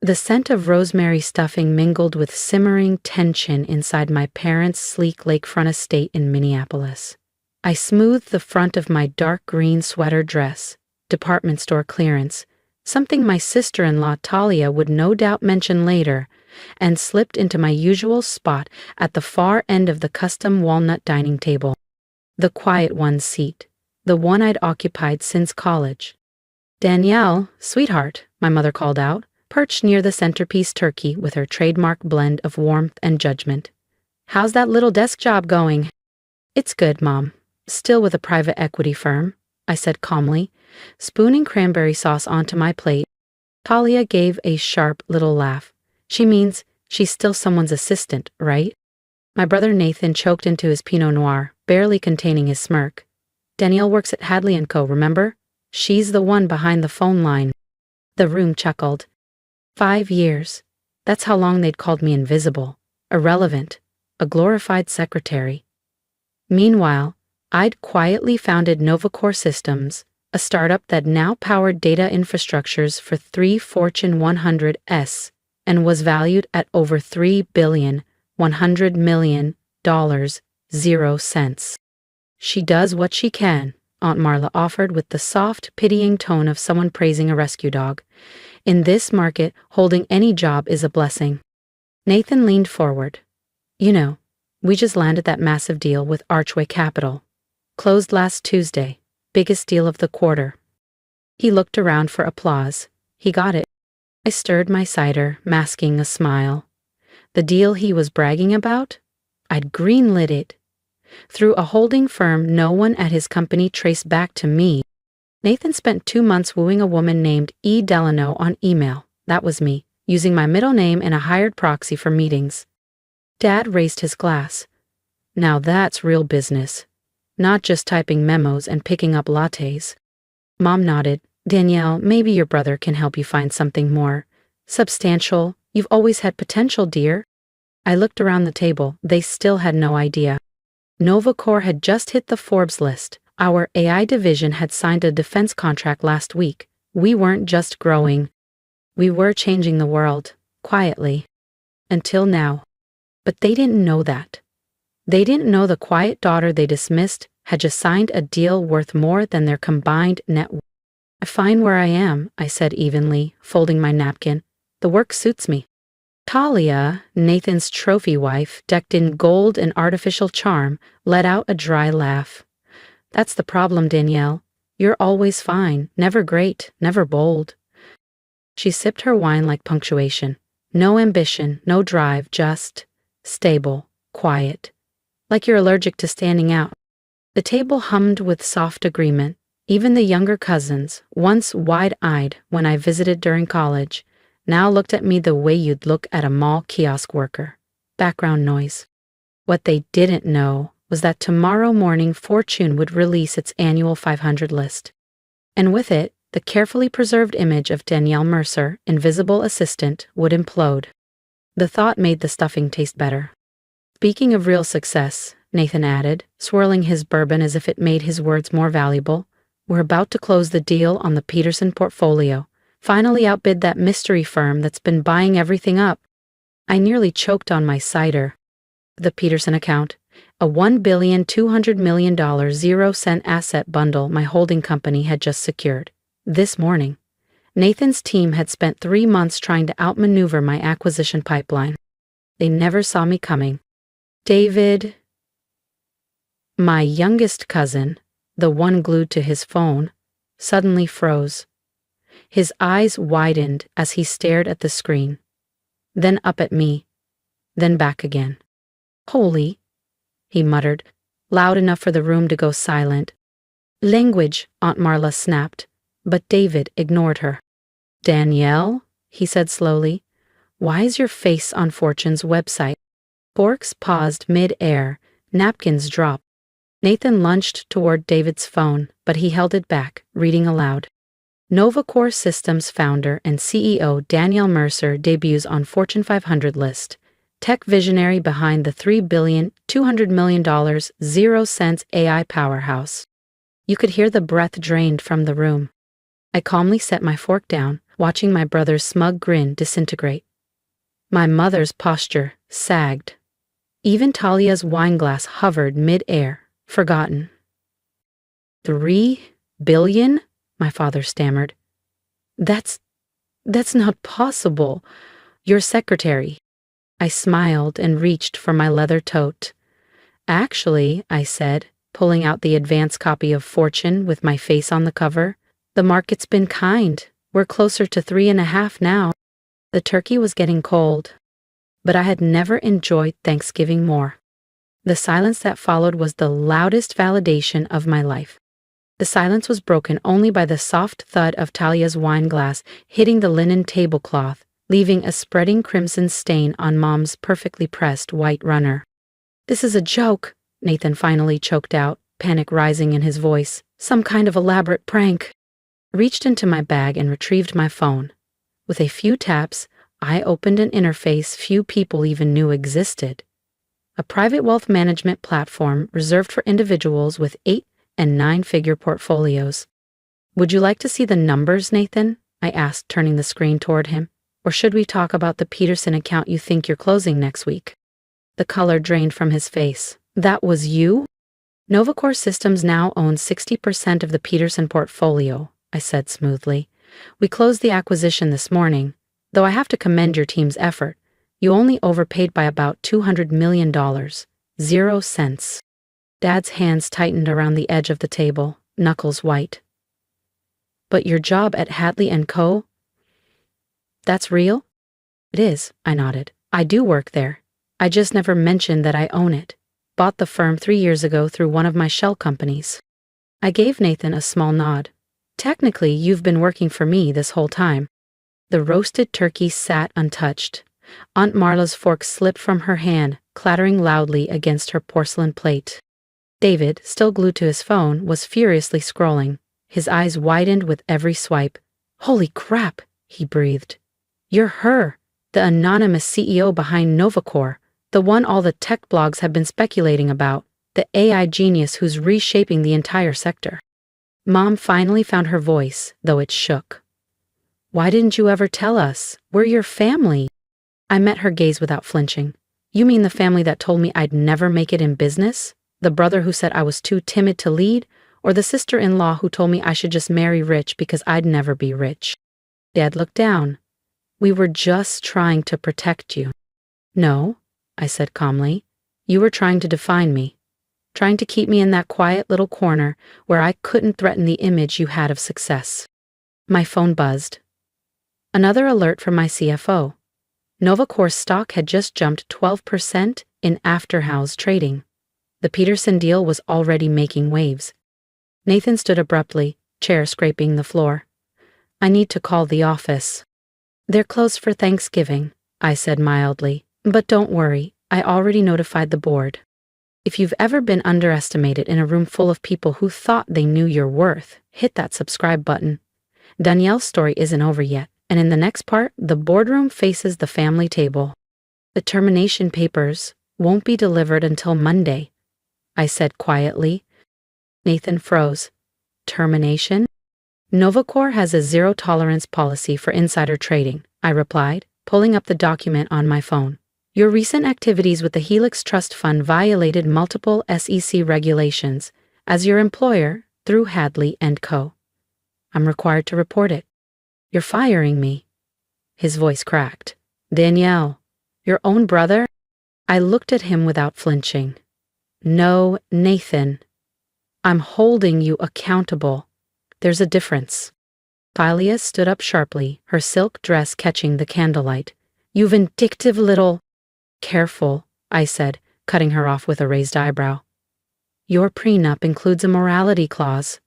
The scent of rosemary stuffing mingled with simmering tension inside my parents' sleek lakefront estate in Minneapolis. I smoothed the front of my dark green sweater dress, department store clearance, something my sister-in-law Talia would no doubt mention later, and slipped into my usual spot at the far end of the custom walnut dining table. The quiet one seat, the one I'd occupied since college. "Danielle, sweetheart," my mother called out, perched near the centerpiece turkey with her trademark blend of warmth and judgment. "How's that little desk job going?" "It's good, Mom. Still with a private equity firm," I said calmly, spooning cranberry sauce onto my plate. Talia gave a sharp little laugh. "She means she's still someone's assistant, right?" My brother Nathan choked into his Pinot Noir, barely containing his smirk. "Danielle works at Hadley & Co., remember? She's the one behind the phone line." The room chuckled. 5 years. That's how long they'd called me invisible, irrelevant, a glorified secretary. Meanwhile, I'd quietly founded NovaCore Systems, a startup that now powered data infrastructures for 3 Fortune 100s and was valued at over $3,100 million, 0 cents. "She does what she can," Aunt Marla offered with the soft, pitying tone of someone praising a rescue dog. "In this market, holding any job is a blessing." Nathan leaned forward. "You know, we just landed that massive deal with Archway Capital. Closed last Tuesday, biggest deal of the quarter." He looked around for applause. He got it. I stirred my cider, masking a smile. The deal he was bragging about? I'd greenlit it. Through a holding firm no one at his company traced back to me. Nathan spent 2 months wooing a woman named E. Delano on email. That was me, using my middle name and a hired proxy for meetings. Dad raised his glass. "Now that's real business. Not just typing memos and picking up lattes." Mom nodded. "Danielle, maybe your brother can help you find something more substantial. You've always had potential, dear." I looked around the table. They still had no idea. NovaCore had just hit the Forbes list. Our AI division had signed a defense contract last week. We weren't just growing. We were changing the world, quietly. Until now. But they didn't know that. They didn't know the quiet daughter they dismissed had just signed a deal worth more than their combined net worth. "I'm fine where I am," I said evenly, folding my napkin. "The work suits me." Talia, Nathan's trophy wife, decked in gold and artificial charm, let out a dry laugh. "That's the problem, Danielle. You're always fine, never great, never bold." She sipped her wine like punctuation. "No ambition, no drive, just stable, quiet. Like you're allergic to standing out." The table hummed with soft agreement. Even the younger cousins, once wide-eyed when I visited during college, now looked at me the way you'd look at a mall kiosk worker. Background noise. What they didn't know was that tomorrow morning Fortune would release its annual 500 list. And with it, the carefully preserved image of Danielle Mercer, invisible assistant, would implode. The thought made the stuffing taste better. "Speaking of real success," Nathan added, swirling his bourbon as if it made his words more valuable, "we're about to close the deal on the Peterson portfolio. Finally outbid that mystery firm that's been buying everything up." I nearly choked on my cider. The Peterson account, a $1,200 million 0-cent asset bundle my holding company had just secured. This morning, Nathan's team had spent 3 months trying to outmaneuver my acquisition pipeline. They never saw me coming. David, my youngest cousin, the one glued to his phone, suddenly froze. His eyes widened as he stared at the screen, then up at me, then back again. "Holy," he muttered, loud enough for the room to go silent. "Language," Aunt Marla snapped, but David ignored her. "Danielle," he said slowly, "why is your face on Fortune's website?" Forks paused mid-air, napkins dropped. Nathan lunged toward David's phone, but he held it back, reading aloud. NovaCore Systems founder and CEO Danielle Mercer debuts on Fortune 500 list. Tech visionary behind the $3,200 million 0-cents AI powerhouse. You could hear the breath drained from the room. I calmly set my fork down, watching my brother's smug grin disintegrate. My mother's posture sagged. Even Talia's wineglass hovered mid-air, forgotten. 3 billion? My father stammered. That's not possible. Your secretary. I smiled and reached for my leather tote. Actually, I said, pulling out the advance copy of Fortune with my face on the cover, the market's been kind. We're closer to 3.5 now. The turkey was getting cold, but I had never enjoyed Thanksgiving more. The silence that followed was the loudest validation of my life. The silence was broken only by the soft thud of Talia's wineglass hitting the linen tablecloth, leaving a spreading crimson stain on Mom's perfectly pressed white runner. "This is a joke," Nathan finally choked out, panic rising in his voice. "Some kind of elaborate prank." I reached into my bag and retrieved my phone. With a few taps, I opened an interface few people even knew existed. A private wealth management platform reserved for individuals with 8- and 9-figure portfolios. "Would you like to see the numbers, Nathan?" I asked, turning the screen toward him. "Or should we talk about the Peterson account you think you're closing next week?" The color drained from his face. "That was you?" "Novacore Systems now owns 60% of the Peterson portfolio," I said smoothly. "We closed the acquisition this morning, though I have to commend your team's effort. You only overpaid by about $200 million. 0 cents. Dad's hands tightened around the edge of the table, knuckles white. "But your job at Hadley & Co.? That's real?" "It is," I nodded. "I do work there. I just never mentioned that I own it. Bought the firm 3 years ago through one of my shell companies." I gave Nathan a small nod. "Technically, you've been working for me this whole time." The roasted turkey sat untouched. Aunt Marla's fork slipped from her hand, clattering loudly against her porcelain plate. David, still glued to his phone, was furiously scrolling. His eyes widened with every swipe. "Holy crap," he breathed. "You're her, the anonymous CEO behind Novacore, the one all the tech blogs have been speculating about, the AI genius who's reshaping the entire sector." Mom finally found her voice, though it shook. "Why didn't you ever tell us? We're your family." I met her gaze without flinching. "You mean the family that told me I'd never make it in business? The brother who said I was too timid to lead? Or the sister-in-law who told me I should just marry rich because I'd never be rich?" Dad looked down. "We were just trying to protect you." "No," I said calmly. "You were trying to define me. Trying to keep me in that quiet little corner where I couldn't threaten the image you had of success." My phone buzzed. Another alert from my CFO. Novacore's stock had just jumped 12% in after-house trading. The Peterson deal was already making waves. Nathan stood abruptly, chair scraping the floor. "I need to call the office." "They're closed for Thanksgiving," I said mildly. "But don't worry, I already notified the board." If you've ever been underestimated in a room full of people who thought they knew your worth, hit that subscribe button. Danielle's story isn't over yet, and in the next part, the boardroom faces the family table. "The termination papers won't be delivered until Monday," I said quietly. Nathan froze. "Termination?" "Novacore has a zero-tolerance policy for insider trading," I replied, pulling up the document on my phone. "Your recent activities with the Helix Trust Fund violated multiple SEC regulations. As your employer, through Hadley & Co. I'm required to report it." "You're firing me." His voice cracked. "Danielle, your own brother?" I looked at him without flinching. "No, Nathan. I'm holding you accountable. There's a difference." Thalia stood up sharply, her silk dress catching the candlelight. "You vindictive little—" "Careful," I said, cutting her off with a raised eyebrow. "Your prenup includes a morality clause.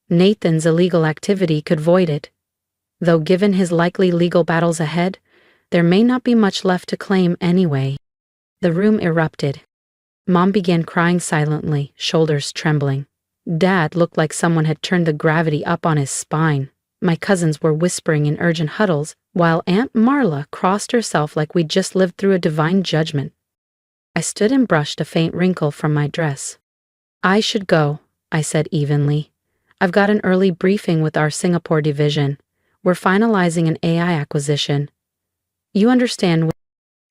Nathan's illegal activity could void it. Though given his likely legal battles ahead, there may not be much left to claim anyway." The room erupted. Mom began crying silently, shoulders trembling. Dad looked like someone had turned the gravity up on his spine. My cousins were whispering in urgent huddles, while Aunt Marla crossed herself like we'd just lived through a divine judgment. I stood and brushed a faint wrinkle from my dress. "I should go," I said evenly. "I've got an early briefing with our Singapore division. We're finalizing an AI acquisition. You understand?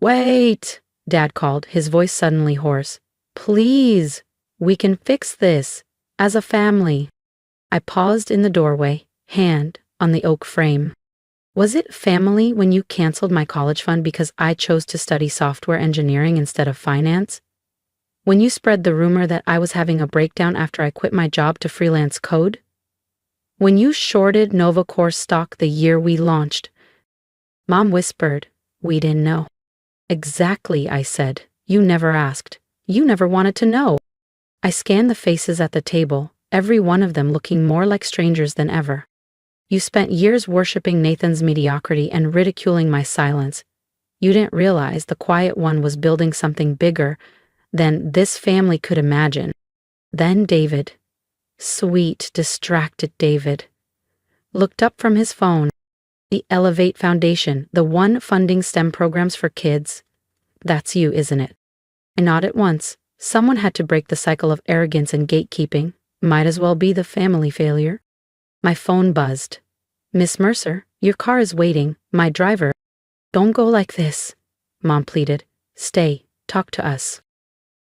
Wait, Dad called, his voice suddenly hoarse. Please, we can fix this. As a family. I paused in the doorway, hand on the oak frame. Was it family when you canceled my college fund because I chose to study software engineering instead of finance? When you spread the rumor that I was having a breakdown after I quit my job to freelance code? When you shorted Novacore stock the year we launched? Mom whispered, we didn't know. Exactly, I said. You never asked. You never wanted to know. I scanned the faces at the table, every one of them looking more like strangers than ever. You spent years worshipping Nathan's mediocrity and ridiculing my silence. You didn't realize the quiet one was building something bigger than this family could imagine. Then David, sweet, distracted David, looked up from his phone. The Elevate Foundation, the one funding STEM programs for kids. That's you, isn't it? I nodded once. Someone had to break the cycle of arrogance and gatekeeping. Might as well be the family failure. My phone buzzed. Miss Mercer, your car is waiting. My driver. Don't go like this, Mom pleaded. Stay, talk to us.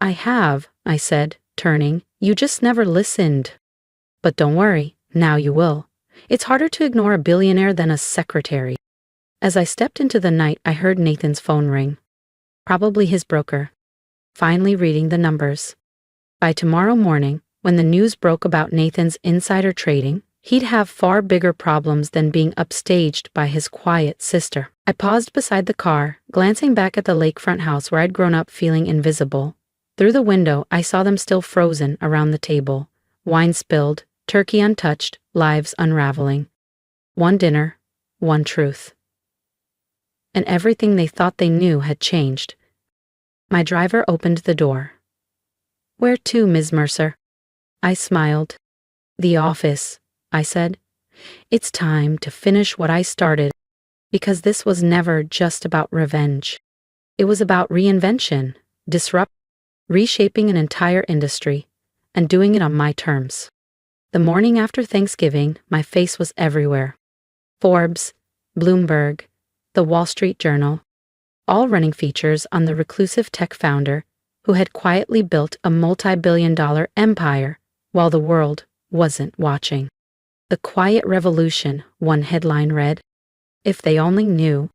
I have, I said, turning. You just never listened. But don't worry, now you will. It's harder to ignore a billionaire than a secretary. As I stepped into the night, I heard Nathan's phone ring. Probably his broker. Finally reading the numbers. By tomorrow morning, when the news broke about Nathan's insider trading, he'd have far bigger problems than being upstaged by his quiet sister. I paused beside the car, glancing back at the lakefront house where I'd grown up feeling invisible. Through the window, I saw them still frozen around the table. Wine spilled, turkey untouched, lives unraveling. One dinner, one truth. And everything they thought they knew had changed. My driver opened the door. Where to, Ms. Mercer? I smiled. The office, I said. It's time to finish what I started, because this was never just about revenge. It was about reinvention, reshaping an entire industry, and doing it on my terms. The morning after Thanksgiving, my face was everywhere. Forbes, Bloomberg, the Wall Street Journal, all running features on the reclusive tech founder who had quietly built a multi-billion-dollar empire while the world wasn't watching. The Quiet Revolution, one headline read. If they only knew.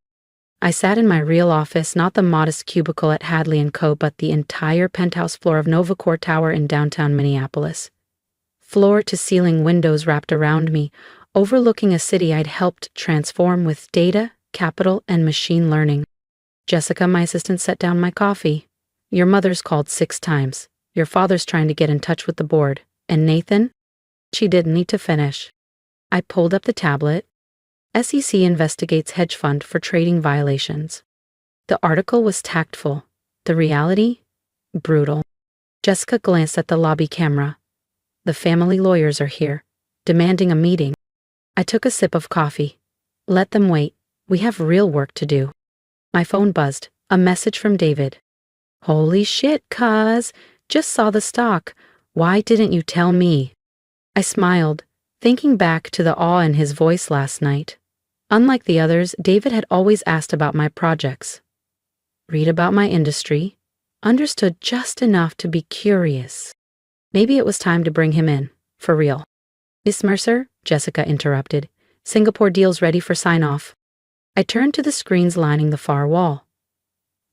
I sat in my real office, not the modest cubicle at Hadley & Co., but the entire penthouse floor of Novacore Tower in downtown Minneapolis. Floor-to-ceiling windows wrapped around me, overlooking a city I'd helped transform with data, capital, and machine learning. Jessica, my assistant, set down my coffee. Your mother's called 6 times. Your father's trying to get in touch with the board. And Nathan? She didn't need to finish. I pulled up the tablet. SEC investigates hedge fund for trading violations. The article was tactful. The reality? Brutal. Jessica glanced at the lobby camera. The family lawyers are here, demanding a meeting. I took a sip of coffee. Let them wait. We have real work to do. My phone buzzed. A message from David. Holy shit, cuz. Just saw the stock. Why didn't you tell me? I smiled, thinking back to the awe in his voice last night. Unlike the others, David had always asked about my projects. Read about my industry. Understood just enough to be curious. Maybe it was time to bring him in, for real. Miss Mercer, Jessica interrupted. Singapore deal's ready for sign-off. I turned to the screens lining the far wall.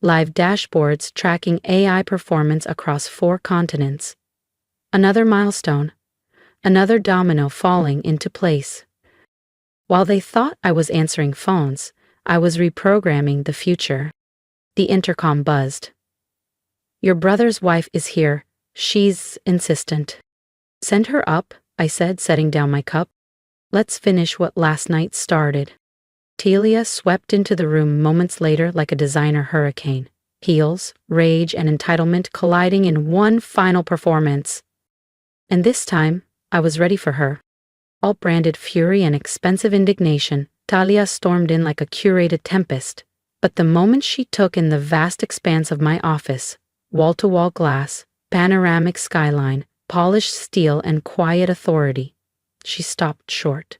Live dashboards tracking AI performance across 4 continents. Another milestone. Another domino falling into place. While they thought I was answering phones, I was reprogramming the future. The intercom buzzed. Your brother's wife is here. She's insistent. Send her up, I said, setting down my cup. Let's finish what last night started. Telia swept into the room moments later like a designer hurricane. Heels, rage, and entitlement colliding in one final performance. And this time, I was ready for her. All branded fury and expensive indignation, Talia stormed in like a curated tempest. But the moment she took in the vast expanse of my office, wall-to-wall glass, panoramic skyline, polished steel, and quiet authority, she stopped short.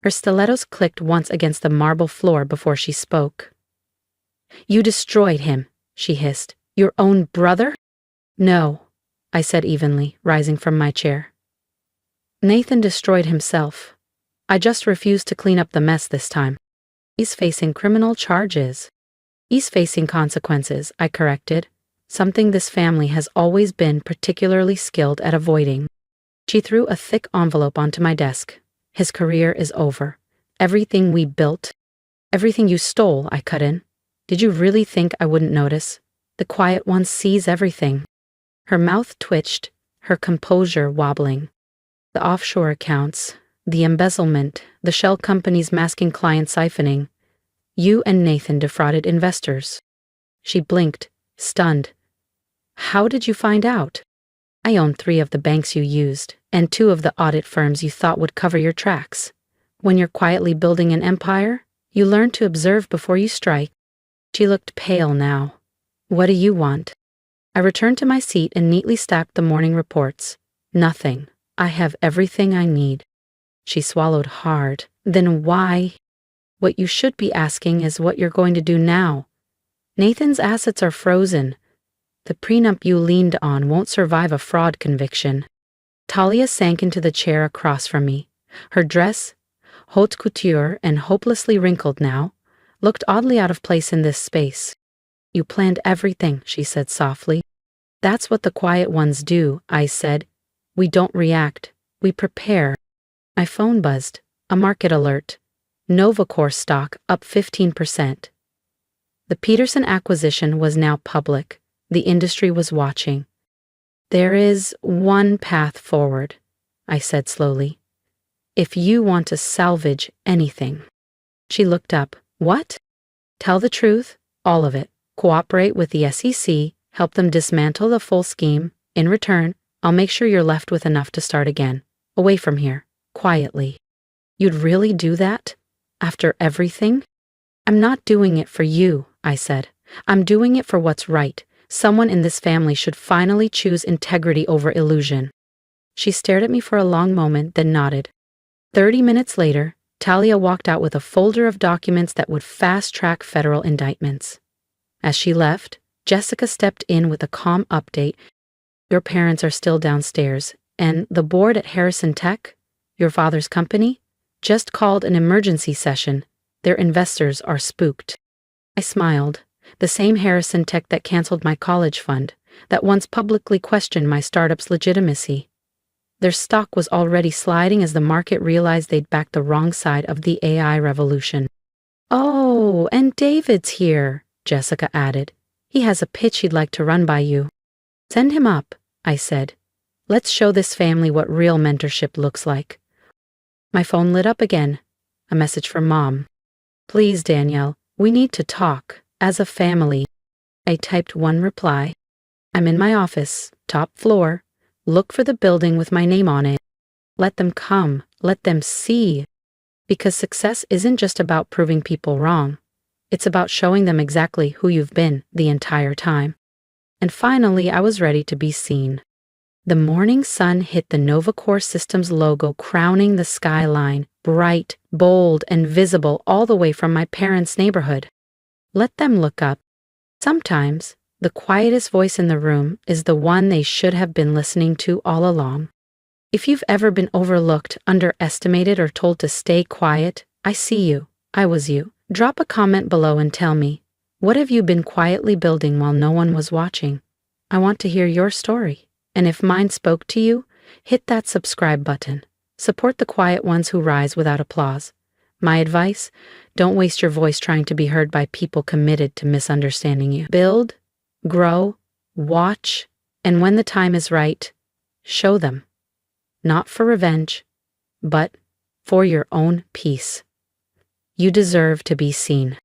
Her stilettos clicked once against the marble floor before she spoke. "You destroyed him," she hissed. "Your own brother?" "No," I said evenly, rising from my chair. "Nathan destroyed himself. I just refused to clean up the mess this time. He's facing criminal charges." "He's facing consequences," I corrected, something this family has always been particularly skilled at avoiding. She threw a thick envelope onto my desk. "His career is over. Everything we built." "Everything you stole," I cut in. "Did you really think I wouldn't notice? The quiet one sees everything." Her mouth twitched, her composure wobbling. "The offshore accounts, the embezzlement, the shell companies masking client siphoning. You and Nathan defrauded investors." She blinked, stunned. "How did you find out?" "I own 3 of the banks you used, and 2 of the audit firms you thought would cover your tracks. When you're quietly building an empire, you learn to observe before you strike." She looked pale now. "What do you want?" I returned to my seat and neatly stacked the morning reports. "Nothing. I have everything I need." She swallowed hard. "Then why?" "What you should be asking is what you're going to do now. Nathan's assets are frozen. The prenup you leaned on won't survive a fraud conviction." Talia sank into the chair across from me. Her dress, haute couture and hopelessly wrinkled now, looked oddly out of place in this space. "You planned everything," she said softly. "That's what the quiet ones do," I said. "We don't react. We prepare." My phone buzzed. A market alert. Novacore stock up 15%. The Peterson acquisition was now public. The industry was watching. "There is one path forward," I said slowly. "If you want to salvage anything." She looked up. "What?" "Tell the truth, all of it. Cooperate with the SEC, help them dismantle the full scheme. In return, I'll make sure you're left with enough to start again. Away from here. Quietly." "You'd really do that? After everything?" "I'm not doing it for you," I said. "I'm doing it for what's right. Someone in this family should finally choose integrity over illusion." She stared at me for a long moment, then nodded. 30 minutes later, Talia walked out with a folder of documents that would fast-track federal indictments. As she left, Jessica stepped in with a calm update. "Your parents are still downstairs, and the board at Harrison Tech, your father's company, just called an emergency session. Their investors are spooked." I smiled. The same Harrison Tech that canceled my college fund, that once publicly questioned my startup's legitimacy. Their stock was already sliding as the market realized they'd backed the wrong side of the AI revolution. "Oh, and David's here," Jessica added. "He has a pitch he'd like to run by you." "Send him up," I said. "Let's show this family what real mentorship looks like." My phone lit up again. A message from Mom. "Please, Danielle, we need to talk, as a family." I typed one reply. "I'm in my office, top floor. Look for the building with my name on it. Let them come, let them see." Because success isn't just about proving people wrong. It's about showing them exactly who you've been the entire time. And finally, I was ready to be seen. The morning sun hit the Novacore Systems logo crowning the skyline, bright, bold, and visible all the way from my parents' neighborhood. Let them look up. Sometimes, the quietest voice in the room is the one they should have been listening to all along. If you've ever been overlooked, underestimated, or told to stay quiet, I see you. I was you. Drop a comment below and tell me, what have you been quietly building while no one was watching? I want to hear your story. And if mine spoke to you, hit that subscribe button. Support the quiet ones who rise without applause. My advice, don't waste your voice trying to be heard by people committed to misunderstanding you. Build, grow, watch, and when the time is right, show them. Not for revenge, but for your own peace. You deserve to be seen.